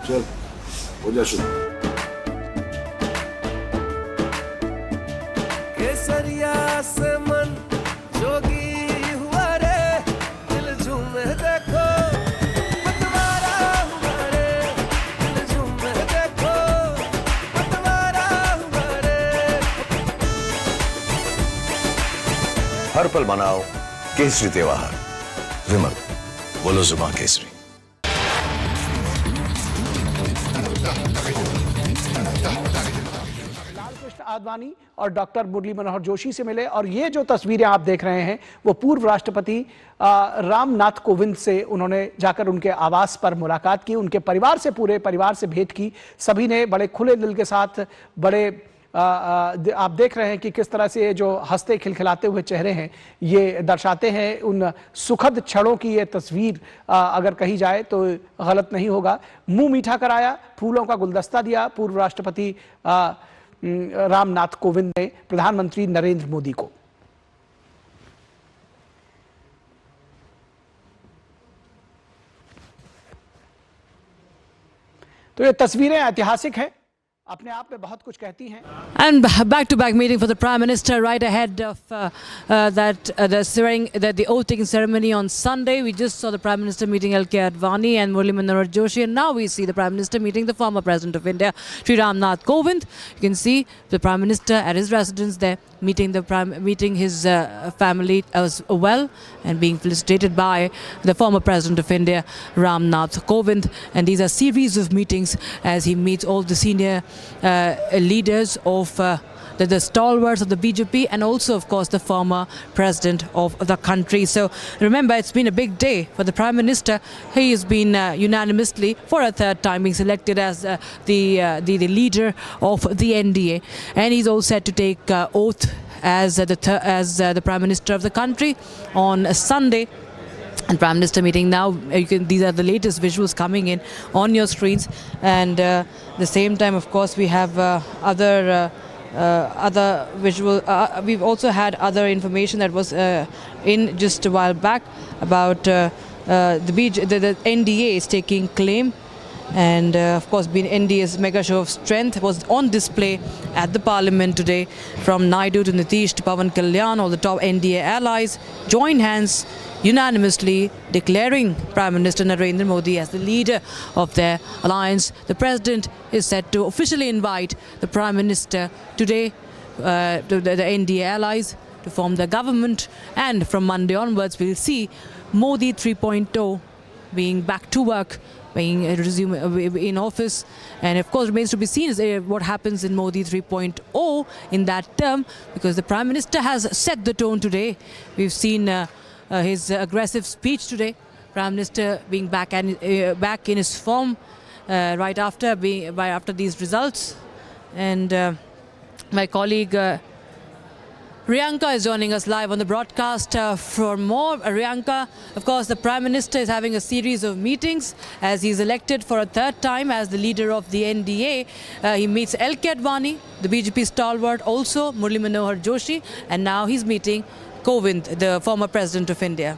चल हो जा शुरू। केसरिया से मन जोगी हुआ रे, दिल झूमे देखो पतवारा हुआ रे, दिल झूमे देखो पतवारा हुआ रे। हर पल मनाओ केसरी त्योहार। विमल, बोलो जुबान केसरी। लालकृष्ण आडवाणी और डॉक्टर मुरली मनोहर जोशी से मिले, और ये जो तस्वीरें आप देख रहे हैं वो पूर्व राष्ट्रपति रामनाथ कोविंद से उन्होंने जाकर उनके आवास पर मुलाकात की, उनके परिवार से, पूरे परिवार से भेंट की। सभी ने बड़े खुले दिल के साथ, बड़े आप देख रहे हैं कि किस तरह से जो हंसते खिलखिलाते हुए चेहरे हैं ये दर्शाते हैं उन सुखद क्षणों की। ये तस्वीर अगर कही जाए तो गलत नहीं होगा। मुंह मीठा कराया, फूलों का गुलदस्ता दिया पूर्व राष्ट्रपति रामनाथ कोविंद ने प्रधानमंत्री नरेंद्र मोदी को। तो ये तस्वीरें ऐतिहासिक हैं, अपने आप में बहुत कुछ कहती हैं। And back-to-back meeting for the Prime Minister right ahead of the oathing ceremony on Sunday. We just saw the Prime Minister meeting L.K. Advani and Murli Manohar Joshi, and now we see the Prime Minister meeting the former President of India, Shri Ram Nath Kovind. You can see the Prime Minister at his residence there, meeting his family as well, and being felicitated by the former President of India, Ram Nath Kovind. And these are series of meetings as he meets all the senior leaders of the stalwarts of the BJP, and also of course the former president of the country. So remember, it's been a big day for the Prime Minister. He has been unanimously for a third time being selected as the leader of the NDA, and he's all set to take oath as the Prime Minister of the country on Sunday. And Prime Minister meeting now, these are the latest visuals coming in on your screens, and the same time of course we have other visual, we've also had other information that was in just a while back about the NDA is taking claim. And of course, NDA's mega show of strength was on display at the Parliament today. From Naidu to Nitish to Pawan Kalyan, all the top NDA allies joined hands unanimously declaring Prime Minister Narendra Modi as the leader of their alliance. The President is set to officially invite the Prime Minister today to the NDA allies to form the government, and from Monday onwards we'll see Modi 3.0 being back to work, being resume in office. And of course remains to be seen is what happens in Modi 3.0 in that term, because the Prime Minister has set the tone today. We've seen his aggressive speech today, Prime Minister being back in his form right after these results. And my colleague Riyanka is joining us live on the broadcast for more. Riyanka, of course, the Prime Minister is having a series of meetings as he's elected for a third time as the leader of the NDA. He meets L.K. Advani, the BJP stalwart, also Murli Manohar Joshi, and now he's meeting Kovind, the former President of India.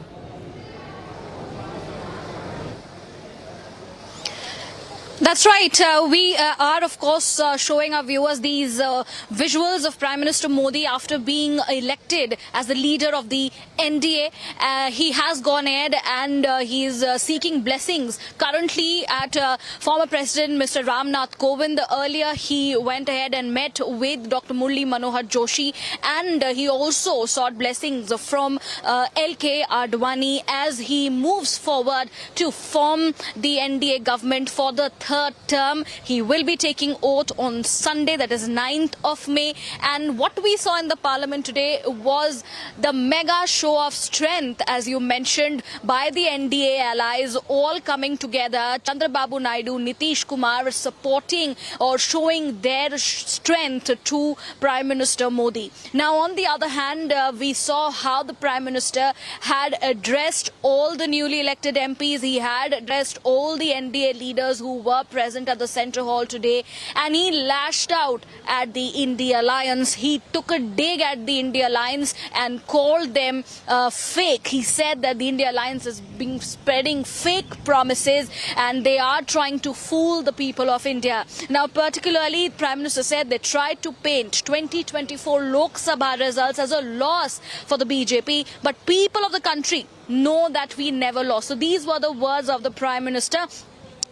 That's right. We are, of course, showing our viewers these visuals of Prime Minister Modi after being elected as the leader of the NDA. He has gone ahead and he is seeking blessings currently at former President Mr. Ram Nath Kovind. Earlier, he went ahead and met with Dr. Murli Manohar Joshi, and he also sought blessings from L.K. Advani as he moves forward to form the NDA government for the third term. He will be taking oath on Sunday, that is 9th of May. And what we saw in the Parliament today was the mega show of strength, as you mentioned, by the NDA allies, all coming together. Chandrababu Naidu, Nitish Kumar supporting or showing their strength to Prime Minister Modi. Now, on the other hand, we saw how the Prime Minister had addressed all the newly elected MPs. He had addressed all the NDA leaders who were present at the Centre Hall today, and he lashed out at the India Alliance. He took a dig at the India Alliance and called them fake. He said that the India Alliance has been spreading fake promises and they are trying to fool the people of India. Now, particularly, Prime Minister said they tried to paint 2024 Lok Sabha results as a loss for the BJP, but people of the country know that we never lost. So these were the words of the Prime Minister.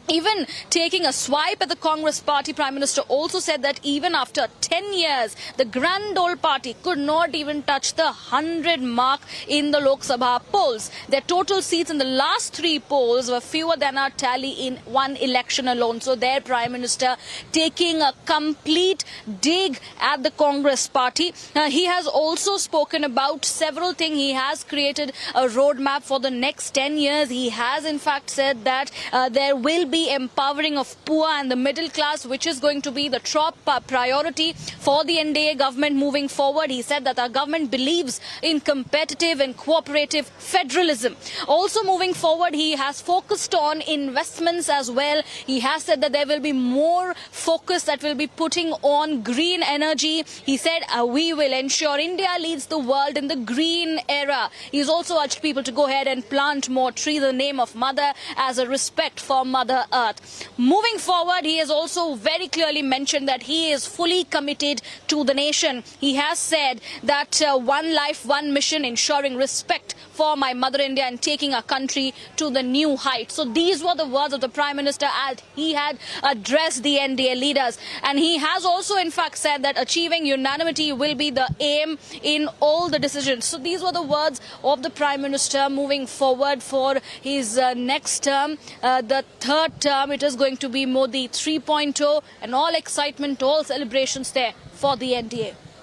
Even taking a swipe at the Congress party, Prime Minister also said that even after 10 years, the Grand Old Party could not even touch the 100 mark in the Lok Sabha polls. Their total seats in the last 3 polls were fewer than our tally in one election alone. So their Prime Minister taking a complete dig at the Congress party. He has also spoken about several things. He has created a roadmap for the next 10 years. He has in fact said that there will be empowering of poor and the middle class, which is going to be the top priority for the NDA government moving forward. He said that our government believes in competitive and cooperative federalism. Also moving forward, he has focused on investments as well. He has said that there will be more focus that will be putting on green energy. He said we will ensure India leads the world in the green era. He's also urged people to go ahead and plant more trees in the name of Mother as a respect for Mother Earth. Moving forward, he has also very clearly mentioned that he is fully committed to the nation. He has said that one life, one mission, ensuring respect for my Mother India and taking our country to the new height. So these were the words of the Prime Minister as he had addressed the NDA leaders. And he has also in fact said that achieving unanimity will be the aim in all the decisions. So these were the words of the Prime Minister moving forward for his next term, the third term. It is going to be Modi 3.0 and all excitement, all celebrations there for the NDA.